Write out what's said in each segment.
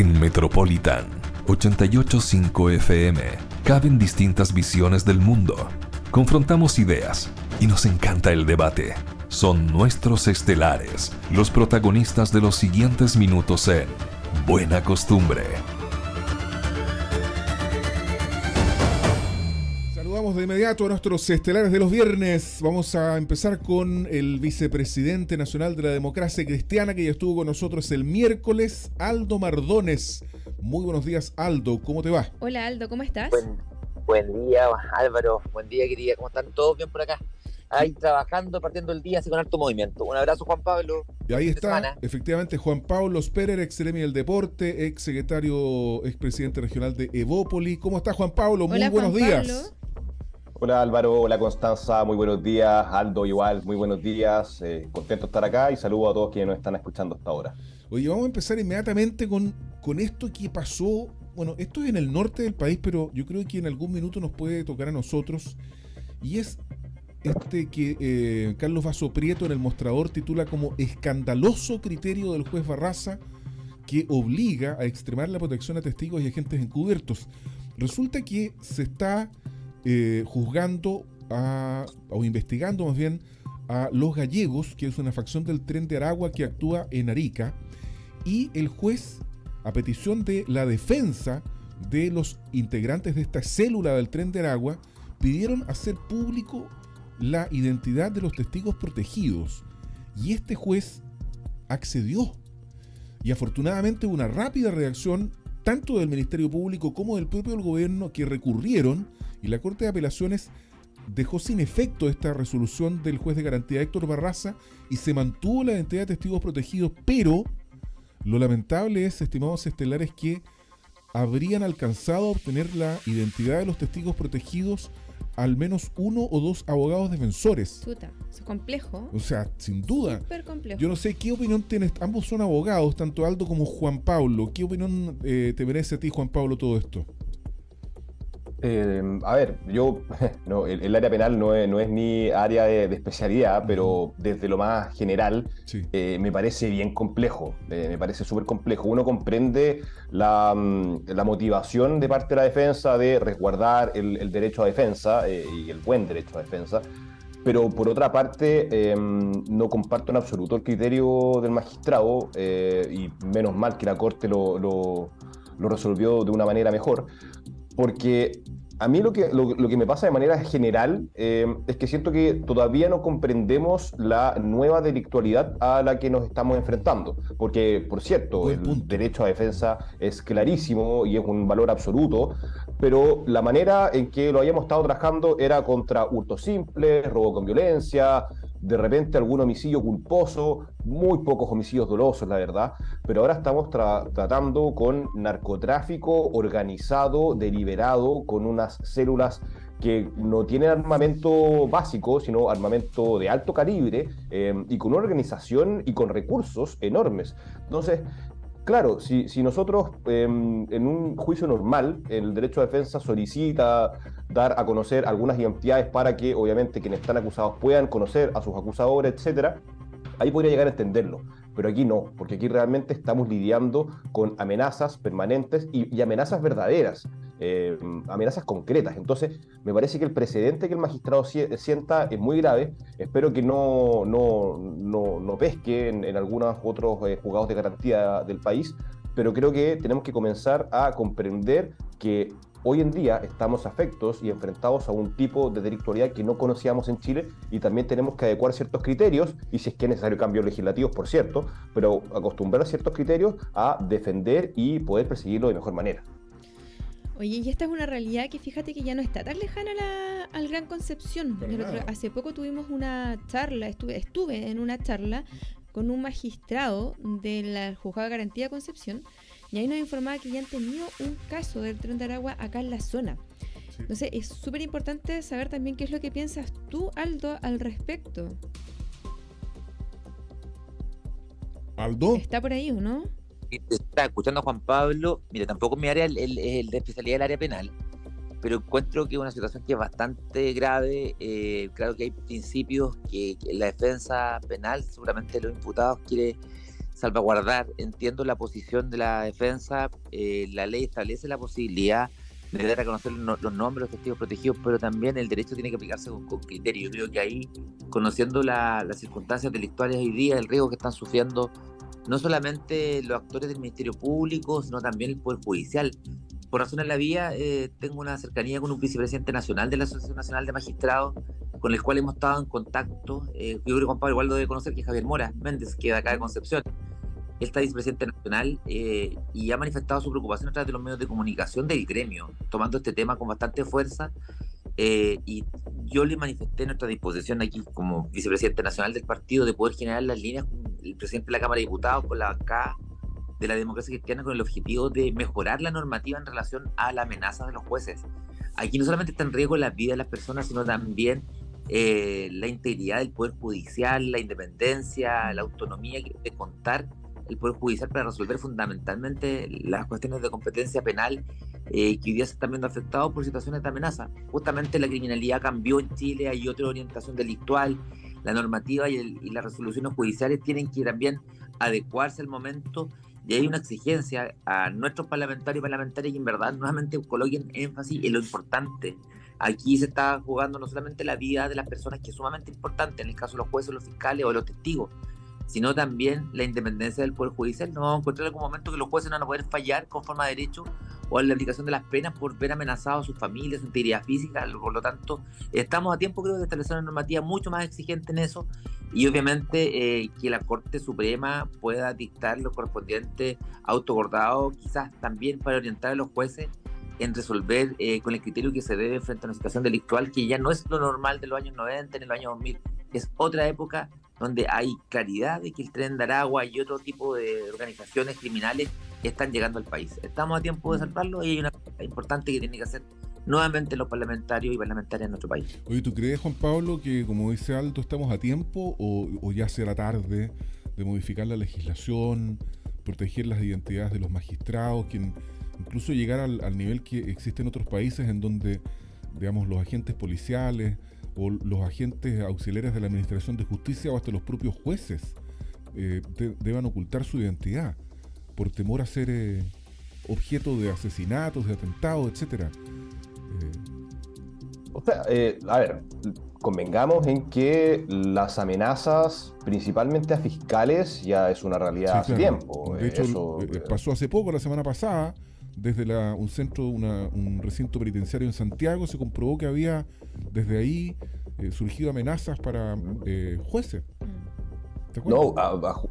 En Metropolitan 88.5 FM caben distintas visiones del mundo. Confrontamos ideas y nos encanta el debate. Son nuestros estelares, los protagonistas de los siguientes minutos en Buena Costumbre. Saludamos de inmediato a nuestros estelares de los viernes. Vamos a empezar con el vicepresidente nacional de la Democracia Cristiana, que ya estuvo con nosotros el miércoles, Aldo Mardones. Muy buenos días, Aldo, ¿cómo te va? Hola, Aldo, ¿cómo estás? Buen día, Álvaro. Buen día, querida. ¿Cómo están todos? Bien por acá. Ahí trabajando, partiendo el día, así con harto movimiento. Un abrazo, Juan Pablo. Y ahí está, efectivamente, Juan Pablo Sperer, ex gremio del deporte, ex secretario, ex presidente regional de Evópoli. ¿Cómo está, Juan Pablo? Muy buenos días. Hola, Álvaro. Hola, Constanza. Muy buenos días. Aldo, igual, muy buenos días. Contento de estar acá y saludo a todos quienes nos están escuchando hasta ahora. Oye, vamos a empezar inmediatamente con esto que pasó. Bueno, esto es en el norte del país, pero yo creo que en algún minuto nos puede tocar a nosotros. Y es que Carlos Vaso Prieto en El Mostrador titula como escandaloso criterio del juez Barraza que obliga a extremar la protección a testigos y agentes encubiertos. Resulta que se está juzgando o investigando más bien a Los Gallegos, que es una facción del Tren de Aragua que actúa en Arica, y el juez, a petición de la defensa de los integrantes de esta célula del Tren de Aragua, pidieron hacer público la identidad de los testigos protegidos, y este juez accedió. Y afortunadamente hubo una rápida reacción tanto del Ministerio Público como del propio gobierno, que recurrieron, y la Corte de Apelaciones dejó sin efecto esta resolución del juez de garantía Héctor Barraza y se mantuvo la identidad de testigos protegidos. Pero lo lamentable es, estimados estelares, que habrían alcanzado a obtener la identidad de los testigos protegidos al menos uno o dos abogados defensores. Chuta, es complejo. O sea, sin duda. Súper complejo. Yo no sé qué opinión tienes. Ambos son abogados, tanto Aldo como Juan Pablo. ¿Qué opinión te merece a ti, Juan Pablo, todo esto? A ver, yo, no, el área penal no es mi área de especialidad, pero desde lo más general, sí, me parece bien complejo, me parece súper complejo. Uno comprende la motivación de parte de la defensa de resguardar el derecho a defensa y el buen derecho a defensa, pero por otra parte no comparto en absoluto el criterio del magistrado, y menos mal que la Corte lo resolvió de una manera mejor. Porque a mí lo que me pasa de manera general es que siento que todavía no comprendemos la nueva delictualidad a la que nos estamos enfrentando. Porque, por cierto, el derecho a defensa es clarísimo y es un valor absoluto, pero la manera en que lo habíamos estado trabajando era contra hurto simple, robo con violencia, de repente algún homicidio culposo, muy pocos homicidios dolosos, la verdad, pero ahora estamos tratando con narcotráfico organizado, deliberado, con unas células que no tienen armamento básico, sino armamento de alto calibre, y con una organización y con recursos enormes. Entonces, claro, si nosotros en un juicio normal, el derecho a defensa solicita dar a conocer algunas identidades para que obviamente quienes están acusados puedan conocer a sus acusadores, etcétera, ahí podría llegar a entenderlo. Pero aquí no, porque aquí realmente estamos lidiando con amenazas permanentes y amenazas verdaderas, amenazas concretas. Entonces, me parece que el precedente que el magistrado sienta es muy grave. Espero que no pesque en algunos otros juzgados de garantía del país, pero creo que tenemos que comenzar a comprender que hoy en día estamos afectos y enfrentados a un tipo de delictualidad que no conocíamos en Chile, y también tenemos que adecuar ciertos criterios, y si es que es necesario cambios legislativos, por cierto, pero acostumbrar a ciertos criterios a defender y poder perseguirlo de mejor manera. Oye, y esta es una realidad que fíjate que ya no está tan lejana al Gran Concepción. Hace poco tuvimos una charla, estuve en una charla con un magistrado de la Juzgado de Garantía de Concepción, y ahí nos informaba que ya han tenido un caso del Tren de Aragua acá en la zona. Sí. Entonces es súper importante saber también qué es lo que piensas tú, Aldo, al respecto. ¿Aldo? ¿Está por ahí o no? Está escuchando a Juan Pablo. Mira, tampoco mi área es el de especialidad del área penal, pero encuentro que es una situación que es bastante grave. Claro que hay principios que la defensa penal, seguramente los imputados quiere salvaguardar. Entiendo la posición de la defensa, la ley establece la posibilidad de dar a conocer los nombres de los testigos protegidos, pero también el derecho tiene que aplicarse con criterio. Yo creo que ahí, conociendo las circunstancias delictuales hoy día, el riesgo que están sufriendo no solamente los actores del Ministerio Público, sino también el Poder Judicial. Por razones de la vía, tengo una cercanía con un vicepresidente nacional de la Asociación Nacional de Magistrados, con el cual hemos estado en contacto. Yo creo que Juan Pablo igual lo debe conocer, que es Javier Mora Méndez, que es de acá de Concepción. Él está vicepresidente nacional y ha manifestado su preocupación a través de los medios de comunicación del gremio, tomando este tema con bastante fuerza. Y yo le manifesté nuestra disposición aquí como vicepresidente nacional del partido de poder generar las líneas con el presidente de la Cámara de Diputados, con la bancada de la Democracia Cristiana, con el objetivo de mejorar la normativa en relación a la amenaza de los jueces. Aquí no solamente está en riesgo la vida de las personas, sino también la integridad del Poder Judicial, la independencia, la autonomía que debe contar el Poder Judicial para resolver fundamentalmente las cuestiones de competencia penal que hoy día se están viendo afectados por situaciones de amenaza. Justamente la criminalidad cambió en Chile, hay otra orientación delictual, la normativa y las resoluciones judiciales tienen que también adecuarse al momento, y hay una exigencia a nuestros parlamentarios y parlamentarias que en verdad nuevamente coloquen énfasis en lo importante. Aquí se está jugando no solamente la vida de las personas, que es sumamente importante en el caso de los jueces, los fiscales o los testigos, sino también la independencia del Poder Judicial. No vamos a encontrar en algún momento que los jueces no van a poder fallar conforme a derecho o en la aplicación de las penas por ver amenazados a sus familias, su integridad física. Por lo tanto, estamos a tiempo, creo, de establecer una normativa mucho más exigente en eso, y obviamente que la Corte Suprema pueda dictar los correspondientes autocordados, quizás también para orientar a los jueces en resolver con el criterio que se debe frente a una situación delictual que ya no es lo normal de los años 90, en el año 2000, es otra época donde hay claridad de que el Tren de Aragua y otro tipo de organizaciones criminales están llegando al país. Estamos a tiempo de salvarlo, y hay una cosa importante que tiene que hacer nuevamente los parlamentarios y parlamentarias en nuestro país. Oye, ¿tú crees, Juan Pablo, que como dice Aldo, estamos a tiempo o ya será tarde de modificar la legislación, proteger las identidades de los magistrados, incluso llegar al nivel que existe en otros países en donde, digamos, los agentes policiales o los agentes auxiliares de la Administración de Justicia o hasta los propios jueces deban ocultar su identidad por temor a ser objeto de asesinatos, de atentados, etcétera? O sea, a ver, convengamos en que las amenazas, principalmente a fiscales, ya es una realidad hace tiempo. De hecho, pasó hace poco, la semana pasada, desde un recinto penitenciario en Santiago, se comprobó que había desde ahí surgido amenazas para jueces. No,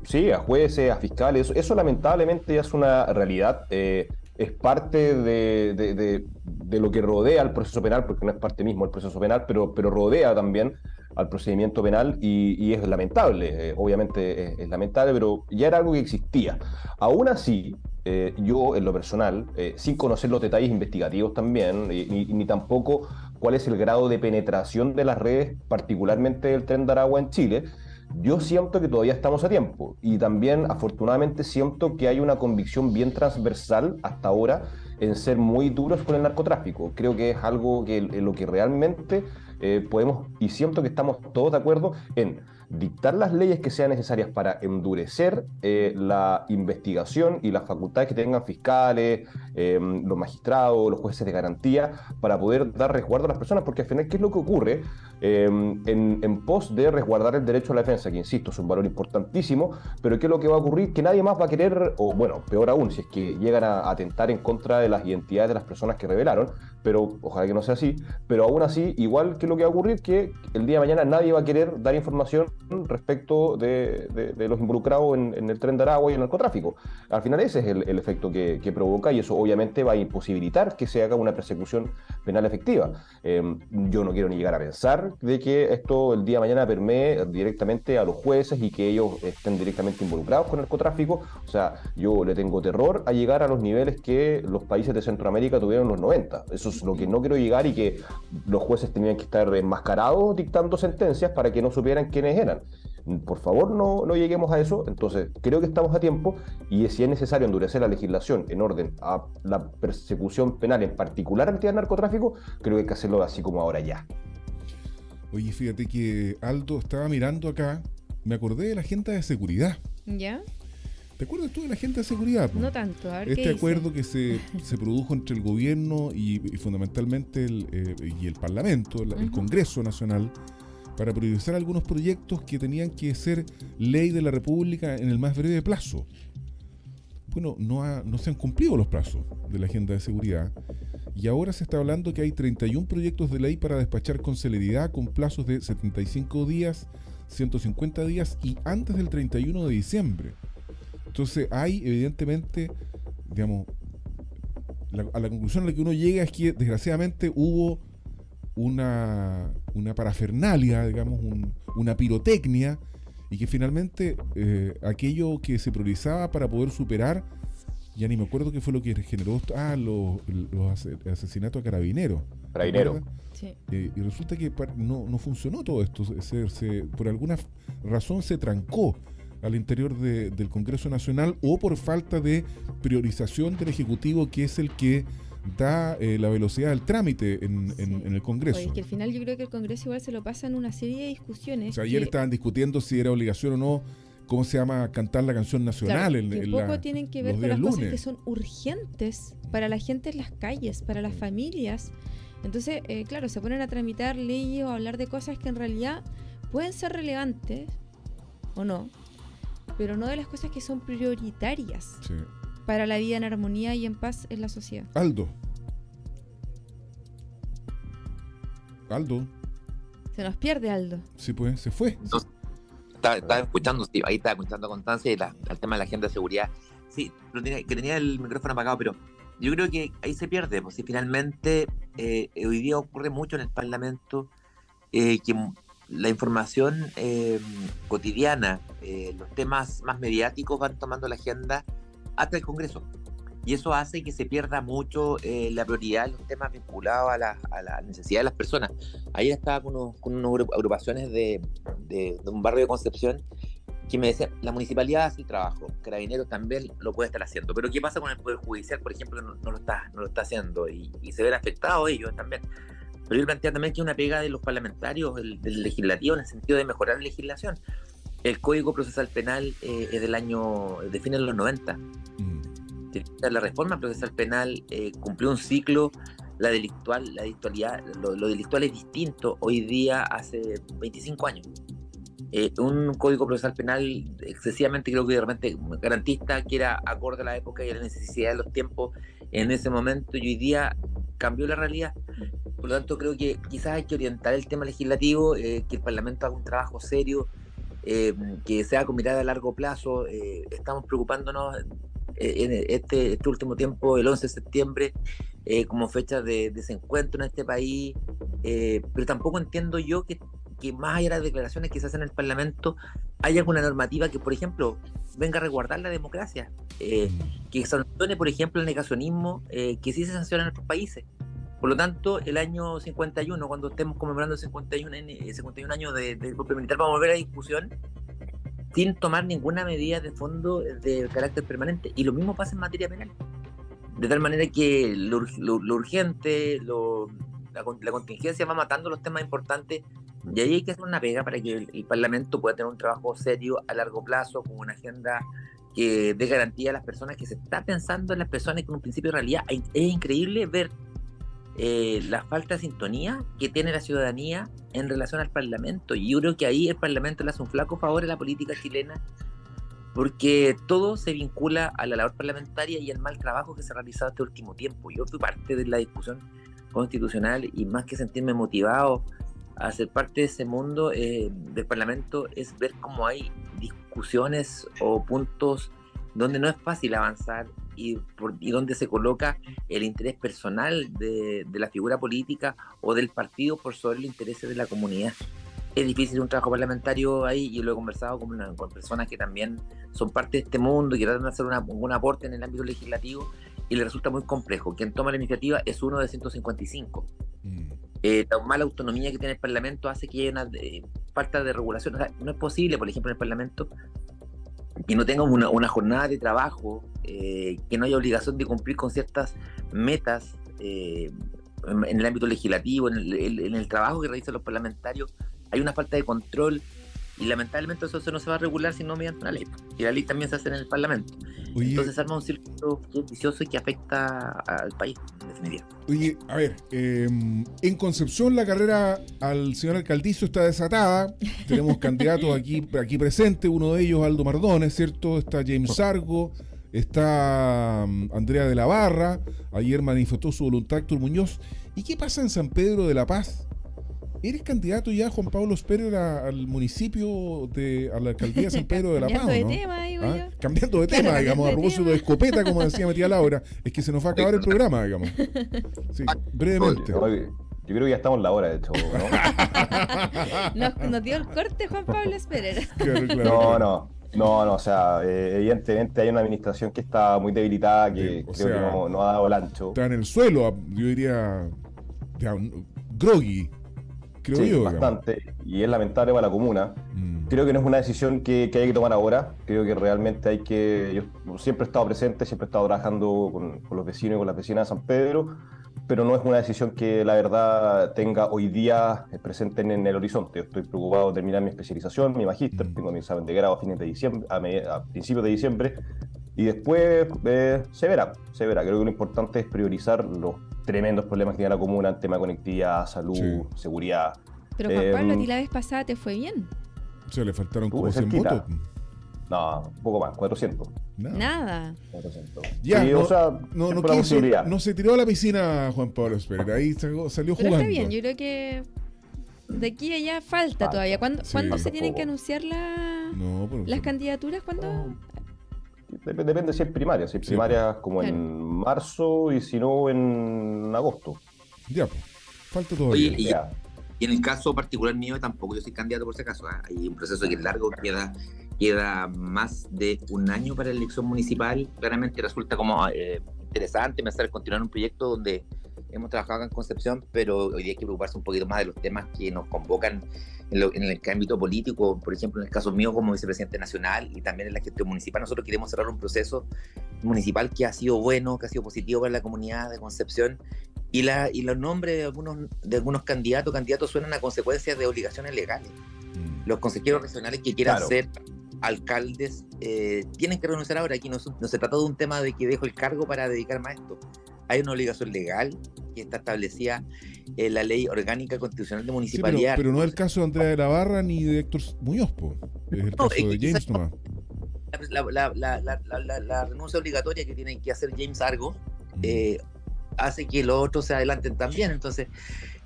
sí, a jueces, a fiscales. Eso lamentablemente ya es una realidad. Es parte de lo que rodea al proceso penal, porque no es parte mismo del proceso penal, pero rodea también al procedimiento penal, y es lamentable. Obviamente es lamentable, pero ya era algo que existía. Aún así, yo en lo personal, sin conocer los detalles investigativos también, ni tampoco cuál es el grado de penetración de las redes, particularmente del Tren de Aragua en Chile, yo siento que todavía estamos a tiempo, y también afortunadamente siento que hay una convicción bien transversal hasta ahora en ser muy duros con el narcotráfico. Creo que es algo en lo que realmente podemos, y siento que estamos todos de acuerdo en dictar las leyes que sean necesarias para endurecer la investigación y las facultades que tengan fiscales, los magistrados, los jueces de garantía, para poder dar resguardo a las personas, porque al final, ¿qué es lo que ocurre? En pos de resguardar el derecho a la defensa, que insisto, es un valor importantísimo, pero ¿qué es lo que va a ocurrir? Que nadie más va a querer, o bueno, peor aún, si es que llegan a atentar en contra de las identidades de las personas que revelaron, pero ojalá que no sea así, pero aún así, igual, que lo que va a ocurrir, que el día de mañana nadie va a querer dar información respecto de los involucrados en el Tren de Aragua y el narcotráfico. Al final ese es el efecto que provoca, y eso obviamente va a imposibilitar que se haga una persecución penal efectiva. Yo no quiero ni llegar a pensar de que esto el día de mañana permee directamente a los jueces y que ellos estén directamente involucrados con el narcotráfico. O sea, yo le tengo terror a llegar a los niveles que los países de Centroamérica tuvieron en los 90. Eso es lo que no quiero llegar, y que los jueces tenían que estar enmascarados dictando sentencias para que no supieran quiénes eran. Por favor, no lleguemos a eso. Entonces, creo que estamos a tiempo, y si es necesario endurecer la legislación en orden a la persecución penal, en particular al narcotráfico, creo que hay que hacerlo así como ahora ya. Oye, fíjate que Aldo, estaba mirando acá, me acordé de la agente de seguridad. ¿Ya? ¿Te acuerdas tú de la agenda de seguridad? No tanto, a ver este qué acuerdo que se produjo entre el gobierno y fundamentalmente el Parlamento, el Congreso Nacional, para priorizar algunos proyectos que tenían que ser ley de la República en el más breve plazo. Bueno, no se han cumplido los plazos de la agenda de seguridad y ahora se está hablando que hay 31 proyectos de ley para despachar con celeridad con plazos de 75 días, 150 días y antes del 31 de diciembre. Entonces hay evidentemente, digamos, a la conclusión a la que uno llega es que desgraciadamente hubo una parafernalia, digamos, una pirotecnia, y que finalmente aquello que se priorizaba para poder superar, ya ni me acuerdo qué fue lo que generó los asesinatos a carabineros. Sí. Y resulta que no funcionó todo esto, por alguna razón se trancó al interior del Congreso Nacional o por falta de priorización del Ejecutivo, que es el que da la velocidad del trámite en el Congreso. Oye, es que al final yo creo que el Congreso igual se lo pasa en una serie de discusiones. O sea, ayer estaban discutiendo si era obligación o no, ¿cómo se llama?, cantar la canción nacional. Claro, que poco tienen que ver con las cosas que son urgentes para la gente en las calles, para las familias. Entonces, claro, se ponen a tramitar leyes o a hablar de cosas que en realidad pueden ser relevantes o no, pero no de las cosas que son prioritarias para la vida en armonía y en paz en la sociedad. Aldo. Se nos pierde Aldo. Sí, pues, se fue. No, estaba escuchando, sí, ahí estaba escuchando a Constancia y el tema de la agenda de seguridad. Sí, tenía el micrófono apagado, pero yo creo que ahí se pierde, pues si finalmente hoy día ocurre mucho en el Parlamento que la información cotidiana, los temas más mediáticos van tomando la agenda hasta el Congreso. Y eso hace que se pierda mucho la prioridad de los temas vinculados a la necesidad de las personas. Ayer estaba con unas agrupaciones de un barrio de Concepción que me decían, la municipalidad hace el trabajo, Carabineros también lo puede estar haciendo, pero ¿qué pasa con el Poder Judicial, por ejemplo, que no lo está haciendo y se ven afectados ellos también? Pero yo planteaba también que una pega de los parlamentarios, del legislativo, en el sentido de mejorar la legislación. El Código Procesal Penal es de fines de los 90. La reforma procesal penal cumplió un ciclo, lo delictual es distinto hoy día hace 25 años. Un Código Procesal Penal excesivamente, creo que de repente garantista, que era acorde a la época y a la necesidad de los tiempos en ese momento, y hoy día cambió la realidad. Por lo tanto, creo que quizás hay que orientar el tema legislativo, que el Parlamento haga un trabajo serio, que sea con mirada a largo plazo. Estamos preocupándonos en este último tiempo, el 11 de septiembre, como fecha de desencuentro en este país, pero tampoco entiendo yo que más allá de las declaraciones que se hacen en el Parlamento haya alguna normativa que, por ejemplo, venga a resguardar la democracia, que sancione, por ejemplo, el negacionismo, que sí se sanciona en otros países. Por lo tanto, el año 51, cuando estemos conmemorando el 51 años del golpe militar, vamos a volver a discusión sin tomar ninguna medida de fondo de carácter permanente. Y lo mismo pasa en materia penal. De tal manera que lo urgente, la contingencia va matando los temas importantes, y ahí hay que hacer una pega para que el Parlamento pueda tener un trabajo serio a largo plazo, con una agenda que dé garantía a las personas, que se está pensando en las personas con un principio de realidad. Es increíble ver la falta de sintonía que tiene la ciudadanía en relación al Parlamento, y yo creo que ahí el Parlamento le hace un flaco favor a la política chilena, porque todo se vincula a la labor parlamentaria y al mal trabajo que se ha realizado este último tiempo. Yo fui parte de la discusión constitucional, y más que sentirme motivado a ser parte de ese mundo del Parlamento, es ver cómo hay discusiones o puntos donde no es fácil avanzar, y donde se coloca el interés personal de la figura política o del partido por sobre los intereses de la comunidad. Es difícil un trabajo parlamentario ahí. Yo lo he conversado con personas que también son parte de este mundo y que tratan de hacer un aporte en el ámbito legislativo, y les resulta muy complejo. Quien toma la iniciativa es uno de 155. La mala autonomía que tiene el Parlamento hace que haya una falta de regulación. O sea, no es posible, por ejemplo, en el Parlamento que no tenga una jornada de trabajo, que no haya obligación de cumplir con ciertas metas en el ámbito legislativo, en el trabajo que realizan los parlamentarios. Hay una falta de control, Y lamentablemente eso no se va a regular sino mediante una ley. Y la ley también se hace en el Parlamento. Oye, entonces arma un círculo que es vicioso y que afecta al país, en definitiva. Oye, a ver, en Concepción la carrera al señor Alcaldizo está desatada. Tenemos candidatos aquí presentes, uno de ellos Aldo Mardones, ¿cierto? Está James Sargo, está Andrea de la Barra, ayer manifestó su voluntad Héctor Muñoz. ¿Y qué pasa en San Pedro de la Paz? ¿Eres candidato ya, Juan Pablo Sperer, al municipio, a la alcaldía de San Pedro de la Paz? Cambiando de tema, digo yo. Cambiando de tema, digamos, a propósito de escopeta, como decía Matías Laura. Es que se nos va a acabar el programa, digamos. Sí, brevemente. Yo creo que ya estamos en la hora, de hecho, ¿no? Nos dio el corte Juan Pablo Sperer. Claro. No, o sea, evidentemente hay una administración que está muy debilitada, que creo que no ha dado el ancho. Está en el suelo, yo diría, groggy. Creo yo, bastante, y es lamentable para la comuna. Creo que no es una decisión que hay que tomar ahora. Creo que realmente yo siempre he estado presente, siempre he estado trabajando con los vecinos y con las vecinas de San Pedro, pero no es una decisión que la verdad tenga hoy día presente en el horizonte. Yo estoy preocupado de terminar mi especialización, mi magíster, tengo mi examen de grado a principios de diciembre, y después se verá. Creo que lo importante es priorizar los tremendos problemas que tiene la comuna en tema de conectividad, salud, seguridad. Pero Juan Pablo, a ti la vez pasada te fue bien. O sea, le faltaron como 100 votos. No, un poco más, 400. Nada. 400. Ya, sí, no se tiró a la piscina Juan Pablo Sperer, ahí salió pero jugando. Está bien, yo creo que de aquí a allá falta todavía. ¿Cuándo se tienen que anunciar las candidaturas? ¿Cuándo? Depende si es primaria. Si es primaria como en marzo y si no en agosto. Ya, pues, falta todavía. Oye, y en el caso particular mío, tampoco yo soy candidato por si acaso. Hay un proceso que es largo, queda más de un año para la elección municipal. Claramente resulta como interesante empezar a continuar un proyecto donde hemos trabajado acá en Concepción, pero hoy día hay que preocuparse un poquito más de los temas que nos convocan en el ámbito político. Por ejemplo, en el caso mío como vicepresidente nacional y también en la gestión municipal, nosotros queremos cerrar un proceso municipal que ha sido bueno, que ha sido positivo para la comunidad de Concepción, y los nombres de algunos candidatos suenan a consecuencias de obligaciones legales. Los consejeros regionales que quieran ser alcaldes tienen que renunciar ahora. Aquí no se trata de un tema de que dejo el cargo para dedicarme a esto. Hay una obligación legal que está establecida en la ley orgánica constitucional de municipalidad. Pero no es el caso de Andrea de la Barra ni de Héctor Muñoz, es el caso de James nomás. La renuncia obligatoria que tiene que hacer James Sargo hace que los otros se adelanten también. Entonces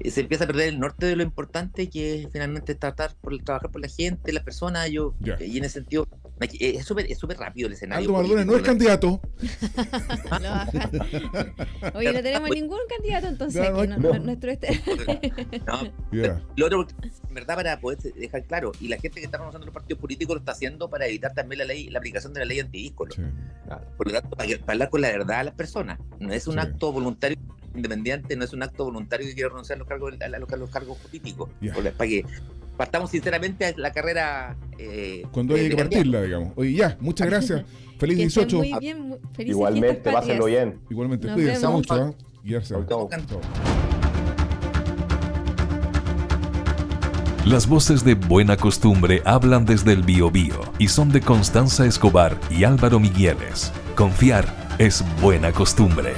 se empieza a perder el norte de lo importante, que es finalmente trabajar por la gente, las personas. Y en ese sentido es súper rápido el escenario. Aldo Mardones no es candidato. Oye, no tenemos ningún candidato, entonces nuestro Lo otro, en verdad, para poder dejar claro, y la gente que está renunciando los partidos políticos lo está haciendo para evitar también la aplicación de la ley antidíscolo. Por lo tanto, para hablar con la verdad a las personas. No es un acto voluntario independiente, no es un acto voluntario que quiere renunciar a los cargos políticos. Para que partamos sinceramente a la carrera cuando haya que partirla, digamos. Oye, muchas gracias. Feliz 18. Muy bien, igualmente, pásenlo bien. Igualmente, cuídense mucho. Las voces de Buena Costumbre hablan desde el Biobío y son de Constanza Escobar y Álvaro Migueles. Confiar es buena costumbre.